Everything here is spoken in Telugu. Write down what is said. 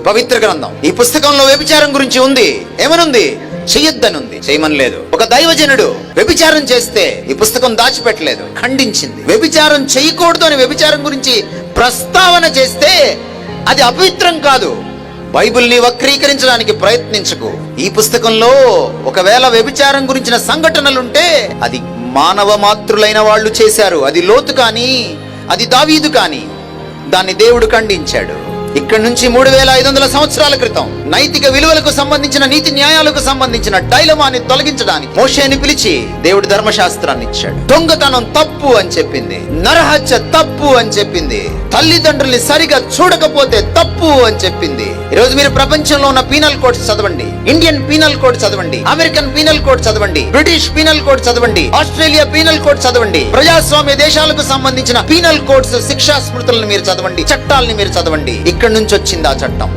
పవిత్ర గ్రంథం. ఈ పుస్తకంలో వ్యభిచారం గురించి ఉంది. ఏమనుంది? చెయ్యొద్దని ఉంది, చేయమని లేదు. ఒక దైవజనుడు వ్యభిచారం చేస్తే ఈ పుస్తకం దాచిపెట్టలేదు, ఖండించింది. వ్యభిచారం చేయకూడదు అని వ్యభిచారం గురించి ప్రస్తావన చేస్తే అది అపవిత్రం కాదు. బైబిల్ని వక్రీకరించడానికి ప్రయత్నించకు. ఈ పుస్తకంలో ఒకవేళ వ్యభిచారం గురించిన సంఘటనలుంటే అది మానవ మాతృలైన వాళ్ళు చేశారు. అది లోతు కానీ, అది దావీదు కానీ, దాన్ని దేవుడు ఖండించాడు. ఇక్కడ నుంచి 3500 సంవత్సరాల క్రితం నైతిక విలువలకు సంబంధించిన, నీతి న్యాయాలకు సంబంధించిన డైలమాని తొలగించడానికి మోషేని పిలిచి దేవుడు ధర్మశాస్త్రాన్ని ఇచ్చాడు. దొంగతనం తప్పు అని చెప్పింది, నరహత్య తప్పు అని చెప్పింది, తల్లిదండ్రుల్ని సరిగా చూడకపోతే తప్పు అని చెప్పింది. ఈరోజు మీరు ప్రపంచంలో ఉన్న పీనల్ కోడ్స్ చదవండి, ఇండియన్ పీనల్ కోడ్ చదవండి, అమెరికన్ పీనల్ కోడ్ చదవండి, బ్రిటిష్ పీనల్ కోడ్ చదవండి, ఆస్ట్రేలియా పీనల్ కోడ్ చదవండి, ప్రజాస్వామ్య దేశాలకు సంబంధించిన పీనల్ కోడ్స్, శిక్షా స్మృతులను మీరు చదవండి, చట్టాలని మీరు చదవండి. ఇక్కడ నుంచి వచ్చింది ఆ చట్టం.